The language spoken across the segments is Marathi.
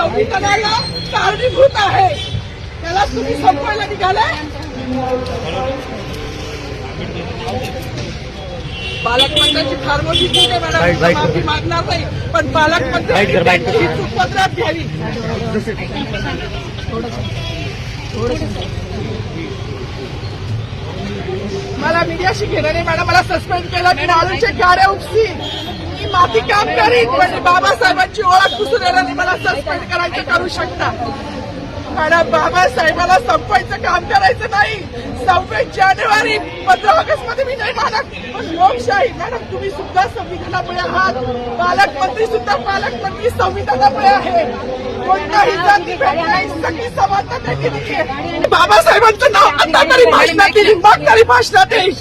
संविधानाला कारणीभूत आहे त्याला तुम्ही संपवायला निघाले. पालकमंत्र्यांची फार मोठी चूक आहे मॅडम, माफी मागणार नाही, पण पालकमंत्र्यांनी चूक पदरात घ्यावी. मला मीडियाशी घेणं नाही मॅडम, मला सस्पेंड केलं, मी मालूचे गाड्या उपसी, मी माफी काम करीन, पण बाबासाहेबांची ओळख पुसून येणार नाही. मला सस्पेंड करायचं करू शकता मॅडम. बाबासाहेबाला संपवायचं काम करायचं नाही. 26 जानेवारी 15 ऑगस्ट मध्ये मी नाही मानत, पण लोकशाही मॅडम तुम्ही सुद्धा संविधानामुळे आहात, पालकमंत्री सुद्धा पालकमंत्री संविधानामुळे आहे. कोणताही जाती नाही, सगळी समानता त्यांनी दिली आहे. बाबासाहेबांचं नाव आता तरी भाषणात येईल, मग तरी भाषणात येईल.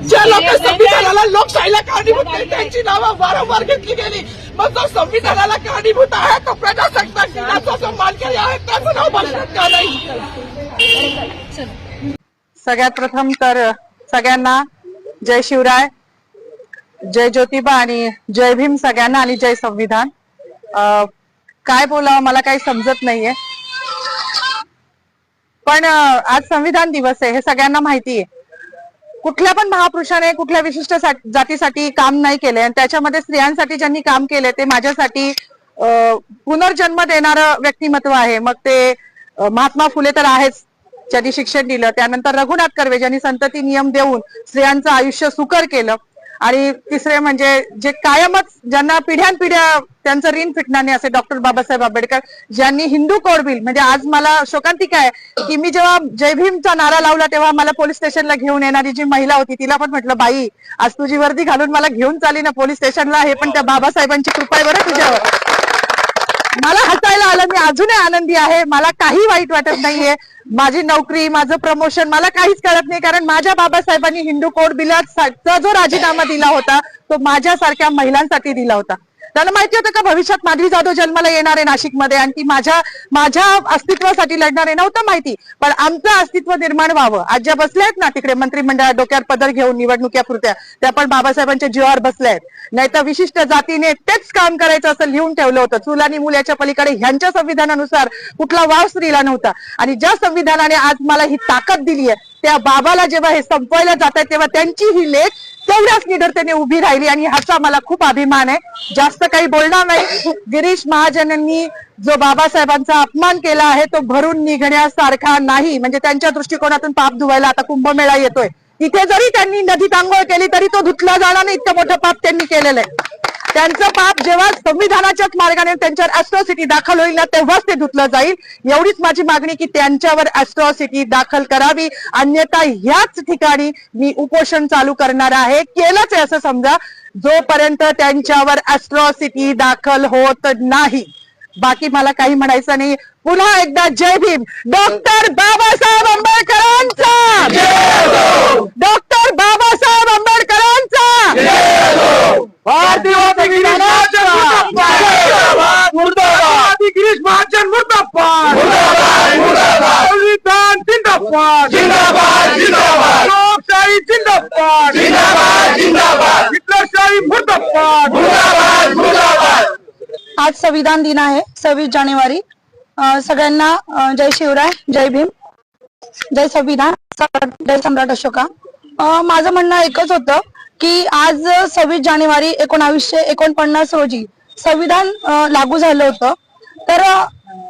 ज्या लोक संविधानाला लोकशाहीला कारणीभूत केली त्यांची नावं वारंवार घेतली गेली. मग जो संविधानाला कारणीभूत आहे तो प्रजासत्ताक दिनाचा जो मानकरी आहे त्याचं नाव भाषणात का नाही. सगळ्यात प्रथम तर सगळ्यांना जय शिवराय, जय ज्योतिबा आणि जय भीम सगळ्यांना आणि जय संविधान. काय बोलावं मला काही समजत नाहीये, पण आज संविधान दिवस आहे हे सगळ्यांना माहिती आहे. कुठल्या पण महापुरुषाने कुठल्या विशिष्ट जातीसाठी काम नाही केले आणि त्याच्यामध्ये स्त्रियांसाठी ज्यांनी काम केले ते माझ्यासाठी पुनर्जन्म देणारं व्यक्तिमत्व आहे. मग ते महात्मा फुले तर आहेच ज्यांनी शिक्षण दिलं, त्यानंतर रघुनाथ कर्वे ज्यांनी संतती नियम देऊन स्त्रियांचं आयुष्य सुकर केलं, आणि तिसरे म्हणजे जे कायमच ज्यांना पिढ्यानपिढ्या त्यांचं ऋण फिटणार नाही असे डॉक्टर बाबासाहेब आंबेडकर, ज्यांनी हिंदू कोड बिल, म्हणजे आज मला शोकांतिका आहे की मी जेव्हा जय भीमचा नारा लावला तेव्हा मला पोलीस स्टेशनला घेऊन येणारी जी महिला होती तिला पण म्हटलं, बाई आज तुझी वर्दी घालून मला घेऊन चालली ना पोलीस स्टेशनला, हे पण त्या बाबासाहेबांची कृपा आहे बरं तुझ्यावर. मला हसायला आलं, मी अजूनही आनंदी आहे, मला काही वाईट वाटत नाहीये. माझी नोकरी, माझं प्रमोशन मला काहीच कळत नाही, कारण माझ्या बाबासाहेबांनी हिंदू कोड बिलाचा जो राजीनामा दिला होता तो माझ्यासारख्या महिलांसाठी दिला होता. त्यांना माहिती होतं का भविष्यात माधवी जाधव जन्माला येणार आहे नाशिकमध्ये आणि ती माझ्या अस्तित्वासाठी लढणार आहे, नव्हतं माहिती. पण आमचं अस्तित्व निर्माण व्हावं, आज ज्या बसल्या आहेत ना तिकडे मंत्रिमंडळात डोक्यावर पदर घेऊन निवडणुकीपुरत्या, त्या पण बाबासाहेबांच्या जीवावर बसल्या आहेत. नाही तर विशिष्ट जातीने तेच काम करायचं असं लिहून ठेवलं होतं. चूल आणि मूल याच्या पलीकडे ह्यांच्या संविधानानुसार कुठला वाव स्त्रीला नव्हता. आणि ज्या संविधानाने आज मला ही ताकद दिली आहे त्या बाबाला जेव्हा हे संपवायला जात आहे तेव्हा त्यांची ही लेख तेवढ्याच निडरतेने उभी राहिली आणि ह्याचा मला खूप अभिमान आहे. जास्त काही बोलणार नाही. गिरीश महाजनांनी जो बाबासाहेबांचा अपमान केला आहे तो भरून निघण्यासारखा नाही. म्हणजे त्यांच्या दृष्टिकोनातून पाप धुवायला आता कुंभमेळा येतोय, तिथे जरी त्यांनी नदीत आंघोळ केली तरी तो धुतला जाणार नाही, इतकं मोठं पाप त्यांनी केलेलं आहे. त्यांचं पाप जेव्हा संविधानाच्याच मार्गाने त्यांच्यावर ॲट्रॉसिटी दाखल होईल ना तेव्हाच ते धुतलं जाईल. एवढीच माझी मागणी की त्यांच्यावर ॲट्रॉसिटी दाखल करावी, अन्यथा ह्याच ठिकाणी मी उपोषण चालू करणार आहे. केलंच आहे असं समजा, जोपर्यंत त्यांच्यावर ॲट्रॉसिटी दाखल होत नाही. बाकी मला काही म्हणायचं नाही. पुन्हा एकदा जय भीम. डॉक्टर बाबासाहेब आंबेडकरांचा, डॉक्टर बाबासाहेब आंबेडकरांचा, भारतीय गिरीश महाजन मुर्दाबाद, संविधान जिंदाबाद, लोकशाही जिंदाबाद, हिटलरशाही मुर्दाबाद. आज संविधान दिन आहे 26 जानेवारी. सगळ्यांना जय शिवराय, जय भीम, जय संविधान, जय सम्राट अशोका. माझं म्हणणं एकच होतं की आज 26 जानेवारी 1949 रोजी संविधान लागू झालं होतं. तर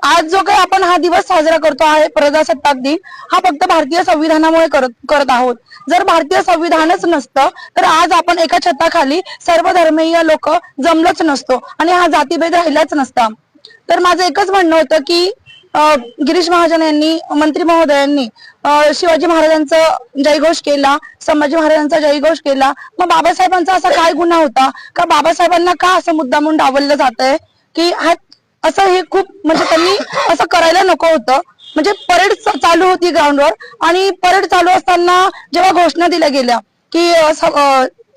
आज जो काही आपण हा दिवस साजरा करतो आहे प्रजासत्ताक दिन, हा फक्त भारतीय संविधानामुळे करत आहोत. जर भारतीय संविधानच नसतं तर आज आपण एका छताखाली सर्व धर्मीय लोक जमलोच नसतो आणि हा जातीभेद राहिलाच नसता. तर माझं एकच म्हणणं होतं की गिरीश महाजन यांनी, मंत्री महोदयांनी शिवाजी महाराजांचा जयघोष केला, संभाजी महाराजांचा जयघोष केला. मग बाबासाहेबांचा असा काय गुन्हा होता का बाबासाहेबांना का असं मुद्दामून डावललं जात आहे की हा असं, हे खूप म्हणजे त्यांनी असं करायला नको होतं. म्हणजे परेड चालू होती ग्राउंडवर आणि परेड चालू असताना जेव्हा घोषणा दिल्या गेल्या की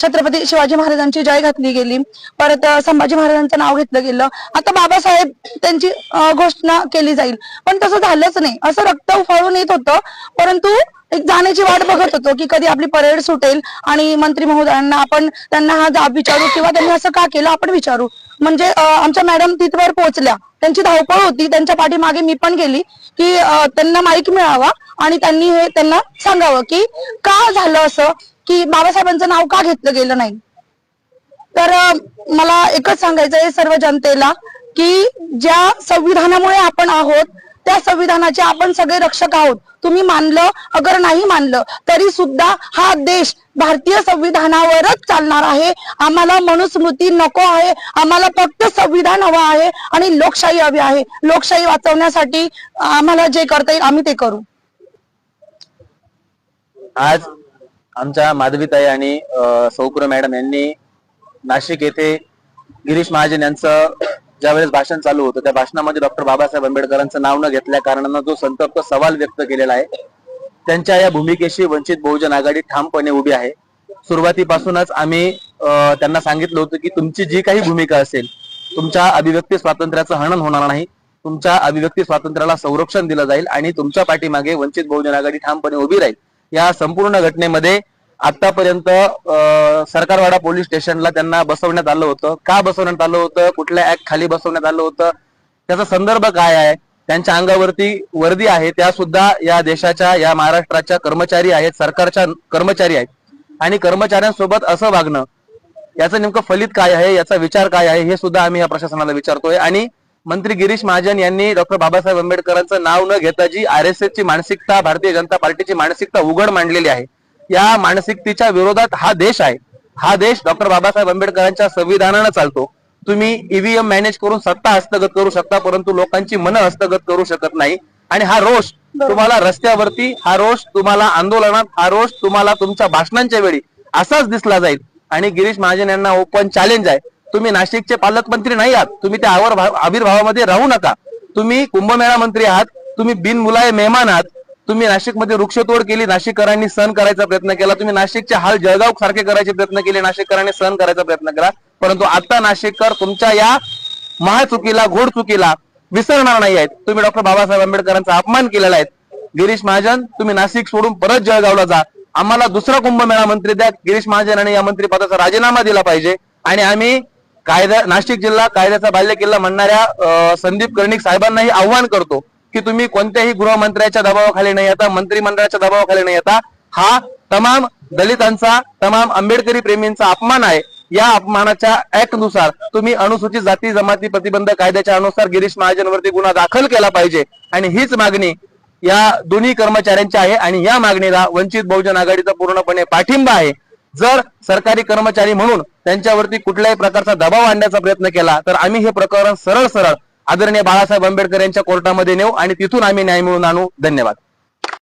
छत्रपती शिवाजी महाराजांची जय घातली गेली, परत संभाजी महाराजांचं नाव घेतलं गेलं, आता बाबासाहेब त्यांची घोषणा केली जाईल, पण तसं झालंच नाही. असं रक्त उफाळून येत होतं, परंतु एक जाण्याची वाट बघत होतो की कधी आपली परेड सुटेल आणि मंत्री महोदयांना आपण त्यांना हा जाब विचारू किंवा त्यांनी असं का केलं आपण विचारू. म्हणजे आमच्या मॅडम तिथवर पोहोचल्या, त्यांची धावपळ होती, त्यांच्या पाठीमागे मी पण गेली की त्यांना माईक मिळावा आणि त्यांनी हे त्यांना सांगावं की का झालं असं, की बाबासाहेबांचं नाव का घेतलं गेलं नाही. तर मला एकच सांगायचं आहे सर्व जनतेला की ज्या संविधानामुळे आपण आहोत त्या संविधानाचे आपण सगळे रक्षक आहोत. तुम्ही मानलं अगर नाही मानलं तरी सुद्धा हा देश भारतीय संविधानावरच चालणार आहे. आम्हाला मनुस्मृती नको आहे, आम्हाला फक्त संविधान हवं आहे आणि लोकशाही हवी आहे. लोकशाही वाचवण्यासाठी आम्हाला जे करता येईल आम्ही ते करू. आज आमच्या माधवीताई आणि सौकुर मॅडम यांनी नाशिक येथे गिरीश महाजन यांचं ज्यावेळेस भाषण चालू होतं त्या भाषणामध्ये डॉक्टर बाबासाहेब आंबेडकरांचं नाव न घेतल्या कारणानं जो संतप्त सवाल व्यक्त केलेला आहे, त्यांच्या या भूमिकेशी वंचित बहुजन आघाडी ठामपणे उभी आहे. सुरुवातीपासूनच आम्ही त्यांना सांगितलं होतं की तुमची जी काही भूमिका असेल, तुमच्या अभिव्यक्ती स्वातंत्र्याचं हनन होणार नाही, तुमच्या अभिव्यक्ती स्वातंत्र्याला संरक्षण दिलं जाईल आणि तुमच्या पाठीमागे वंचित बहुजन आघाडी ठामपणे उभी राहील. या संपूर्ण घटनेमध्ये आतापर्यंत सरकारवाडा पोलीस स्टेशनला त्यांना बसवण्यात आलं होतं. का बसवण्यात आलं होतं, कुठल्या ऍक्ट खाली बसवण्यात आलं होतं, त्याचा संदर्भ काय आहे, त्यांच्या अंगावरती वर्दी आहे, त्या सुद्धा या देशाच्या या महाराष्ट्राच्या कर्मचारी आहेत, सरकारच्या कर्मचारी आहेत आणि कर्मचाऱ्यांसोबत असं वागणं याचं नेमकं फलित काय आहे, याचा विचार काय आहे हे सुद्धा आम्ही या प्रशासनाला विचारतोय. आणि मंत्री गिरीश महाजन यांनी डॉक्टर बाबासाहेब आंबेडकरांचं नाव न घेता जी RSS ची मानसिकता, भारतीय जनता पार्टीची मानसिकता उघड मांडलेली आहे, या मानसिकतेच्या विरोधात हा देश आहे. हा देश डॉक्टर बाबासाहेब आंबेडकरांच्या संविधानानं चालतो. तुम्ही EVM मॅनेज करून सत्ता हस्तगत करू शकता, परंतु लोकांची मनं हस्तगत करू शकत नाही. आणि हा रोष तुम्हाला रस्त्यावरती, हा रोष तुम्हाला आंदोलनात, हा रोष तुम्हाला तुमच्या भाषणांच्या वेळी असाच दिसला जाईल. आणि गिरीश महाजन यांना ओपन चॅलेंज आहे, तुम्ही नाशिकचे पालकमंत्री नाही आहात, तुम्ही त्या आविर्भावामध्ये राहू नका. तुम्ही कुंभमेळा मंत्री आहात, तुम्ही बिनमुलाय मेहमान आहात. तुम्ही नाशिकमध्ये वृक्षतोड केली, नाशिककरांनी सहन करायचा प्रयत्न केला. तुम्ही नाशिकचे हाल जळगाव सारखे करायचे प्रयत्न केले, नाशिककरांनी सहन करायचा प्रयत्न केला. परंतु आता नाशिककर तुमच्या या महाचुकीला, घोड चुकीला विसरणार नाही आहेत. तुम्ही डॉक्टर बाबासाहेब आंबेडकरांचा अपमान केलेला आहे. गिरीश महाजन, तुम्ही नाशिक सोडून परत जळगावला जा. आम्हाला दुसरा कुंभमेळा मंत्री द्या. गिरीश महाजन यांनी या मंत्रिपदाचा राजीनामा दिला पाहिजे. आणि आम्ही नाशिक जिल्हा कायद्याचा बाल्यकिल्ला म्हणणाऱ्या संदीप कर्णिक साहेबांनाही आव्हान करतो की तुम्ही कोणत्याही गृहमंत्र्याच्या दबावाखाली नाही येता, मंत्रिमंडळाच्या दबावाखाली नाही येता. हा तमाम दलितांचा, तमाम आंबेडकरी प्रेमींचा अपमान आहे. या अपमानाच्या ऍक्ट नुसार तुम्ही अनुसूचित जाती जमाती प्रतिबंध कायद्याच्या अनुसार गिरीश महाजनवरती गुन्हा दाखल केला पाहिजे. आणि हीच मागणी या दोन्ही कर्मचाऱ्यांची आहे आणि या मागणीला वंचित बहुजन आघाडीचा पूर्णपणे पाठिंबा आहे. जर सरकारी कर्मचारी म्हणून त्यांच्यावरती कुठल्याही प्रकारचा दबाव आणण्याचा प्रयत्न केला तर आम्ही हे प्रकरण सरळ सरळ आदरणीय बाळासाहेब आंबेडकर यांच्या कोर्टामध्ये नेऊ आणि तिथून आम्ही न्याय मिळवून आणू. धन्यवाद.